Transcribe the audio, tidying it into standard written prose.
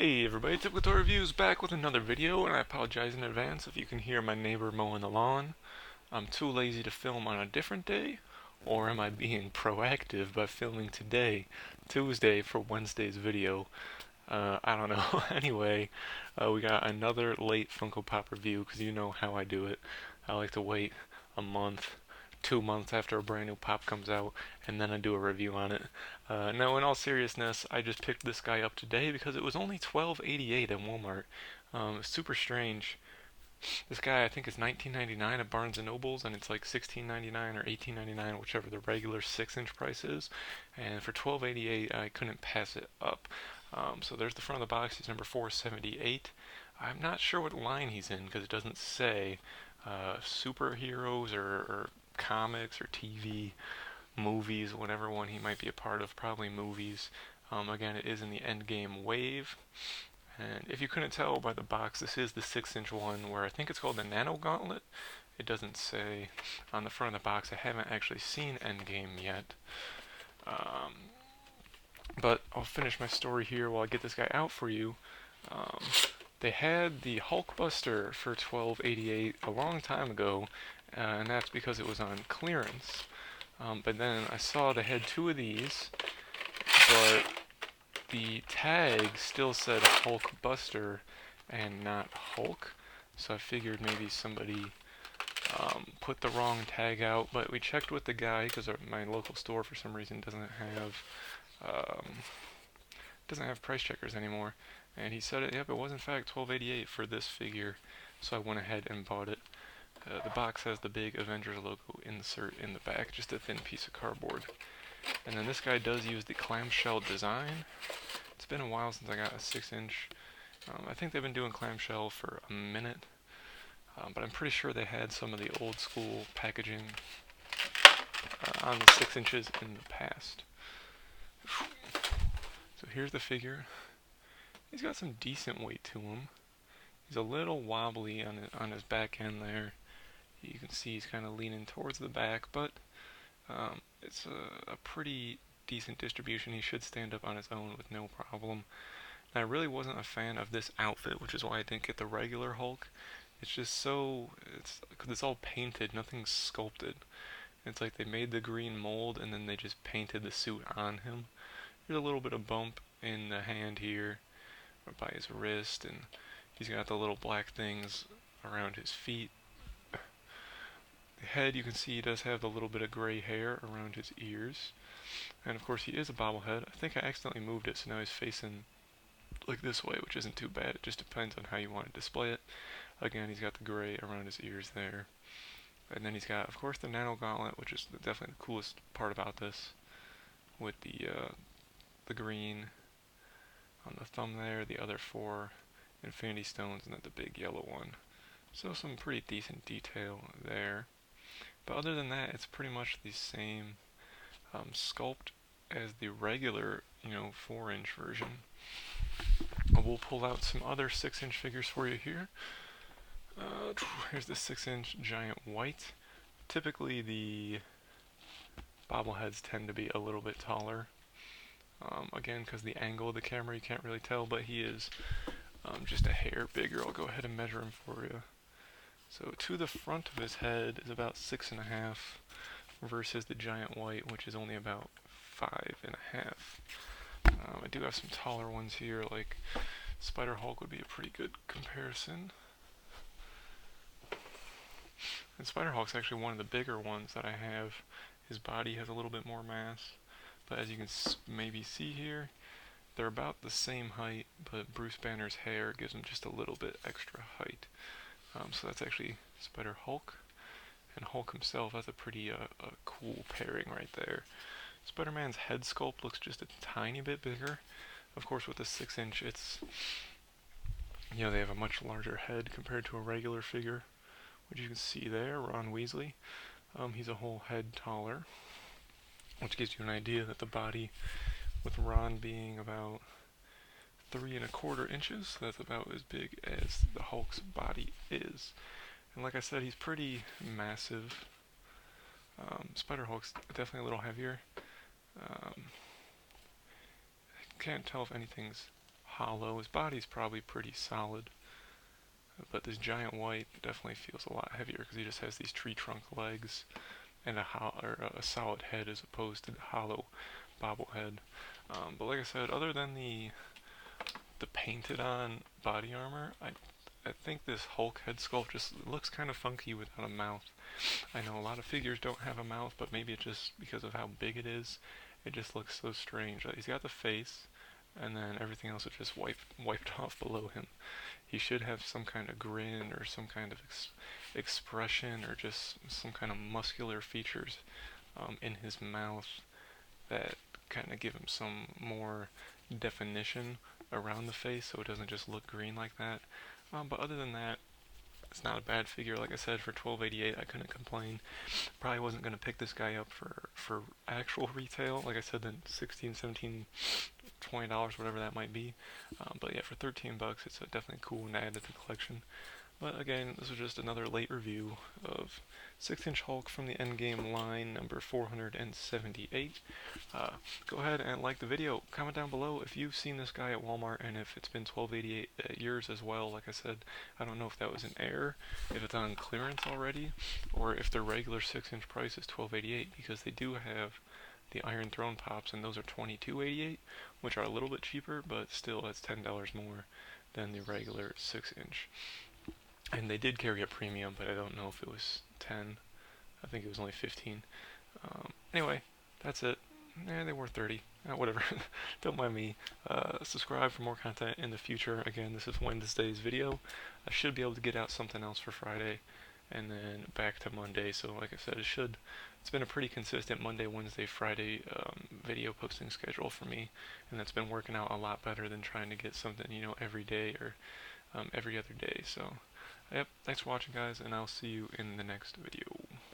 Hey everybody, Typical Toy Reviews back with another video, and I apologize in advance if you can hear my neighbor mowing the lawn. I'm too lazy to film on a different day, or am I being proactive by filming today, Tuesday, for Wednesday's video? I don't know. Anyway, we got another late Funko Pop review, because you know how I do it. I like to wait a month, 2 months after a brand new pop comes out, and then I do a review on it. No, in all seriousness, I just picked this guy up today because it was only $12.88 at Walmart. Super strange. This guy I think is $19.99 at Barnes& and Nobles, and it's like $16.99 or $18.99, whichever the regular 6-inch price is. And for $12.88, I couldn't pass it up. So there's the front of the box. He's number 478. I'm not sure what line he's in because it doesn't say. Superheroes or comics or TV, movies, whatever one he might be a part of, probably movies. Again, it is in the Endgame wave. And if you couldn't tell by the box, this is the 6-inch one where I think it's called the Nano Gauntlet. It doesn't say on the front of the box. I haven't actually seen Endgame yet. But I'll finish my story here while I get this guy out for you. They had the Hulkbuster for $12.88 a long time ago, and that's because it was on clearance. But then I saw they had two of these, but the tag still said Hulkbuster and not Hulk, so I figured maybe somebody put the wrong tag out. But we checked with the guy because my local store for some reason doesn't have price checkers anymore, and he said it was in fact $12.88 for this figure, so I went ahead and bought it. The box has the big Avengers logo insert in the back, just a thin piece of cardboard. And then this guy does use the clamshell design. It's been a while since I got a 6-inch. I think they've been doing clamshell for a minute, but I'm pretty sure they had some of the old school packaging on the 6 inches in the past. So here's the figure. He's got some decent weight to him. He's a little wobbly on his back end there. You can see he's kind of leaning towards the back, but it's a pretty decent distribution. He should stand up on his own with no problem. And I really wasn't a fan of this outfit, which is why I didn't get the regular Hulk. It's just because it's all painted, nothing's sculpted. It's like they made the green mold and then they just painted the suit on him. There's a little bit of bump in the hand here, or by his wrist, and he's got the little black things around his feet. The head, you can see he does have a little bit of gray hair around his ears. And of course he is a bobblehead. I think I accidentally moved it, so now he's facing like this way, which isn't too bad. It just depends on how you want to display it. Again, he's got the gray around his ears there. And then he's got, of course, the Nano Gauntlet, which is definitely the coolest part about this, with the green on the thumb there, the other 4 Infinity Stones, and then the big yellow one. So some pretty decent detail there. But other than that, it's pretty much the same sculpt as the regular, 4-inch version. We'll pull out some other 6-inch figures for you here. Here's the 6-inch giant white. Typically the bobbleheads tend to be a little bit taller. Again, because the angle of the camera, you can't really tell, but he is just a hair bigger. I'll go ahead and measure him for you. So to the front of his head is about 6.5 versus the giant white, which is only about 5.5. I do have some taller ones here, like Spider-Hulk would be a pretty good comparison. And Spider-Hulk's actually one of the bigger ones that I have. His body has a little bit more mass, but as you can maybe see here, they're about the same height, but Bruce Banner's hair gives him just a little bit extra height. So that's actually Spider-Hulk, and Hulk himself. That's a pretty cool pairing right there. Spider-Man's head sculpt looks just a tiny bit bigger. Of course, with the 6-inch, it's, they have a much larger head compared to a regular figure, which you can see there, Ron Weasley. He's a whole head taller, which gives you an idea that the body, with Ron being about 3¼ inches, that's about as big as the Hulk's body is. And like I said, he's pretty massive. Spider-Hulk's definitely a little heavier. Can't tell if anything's hollow. His body's probably pretty solid, but this giant white definitely feels a lot heavier because he just has these tree trunk legs and a solid head as opposed to the hollow bobblehead. But like I said, other than the painted on body armor, I think this Hulk head sculpt just looks kind of funky without a mouth. I know a lot of figures don't have a mouth, but maybe it's just because of how big it is. It just looks so strange. He's got the face, and then everything else is just wiped off below him. He should have some kind of grin or some kind of expression or just some kind of muscular features in his mouth that kind of give him some more definition around the face so it doesn't just look green like that. But other than that, it's not a bad figure. Like I said, for $12.88, I couldn't complain. Probably wasn't going to pick this guy up for actual retail. Like I said, then 16, 17, $20, whatever that might be. But yeah, for 13 bucks, it's definitely cool and add to the collection. But again, this was just another late review of 6-inch Hulk from the Endgame line, number 478. Go ahead and like the video. Comment down below if you've seen this guy at Walmart and if it's been $12.88 at yours as well. Like I said, I don't know if that was an error, if it's on clearance already, or if the regular 6-inch price is $12.88, because they do have the Iron Throne pops, and those are $22.88, which are a little bit cheaper, but still that's $10 more than the regular 6-inch. And they did carry a premium, but I don't know if it was 10. I think it was only 15. Anyway, that's it. They were 30. Whatever. Don't mind me. Subscribe for more content in the future. Again, this is Wednesday's video. I should be able to get out something else for Friday, and then back to Monday. So like I said, it's been a pretty consistent Monday, Wednesday, Friday video posting schedule for me, and that's been working out a lot better than trying to get something, every day or every other day. So, yep, thanks for watching, guys, and I'll see you in the next video.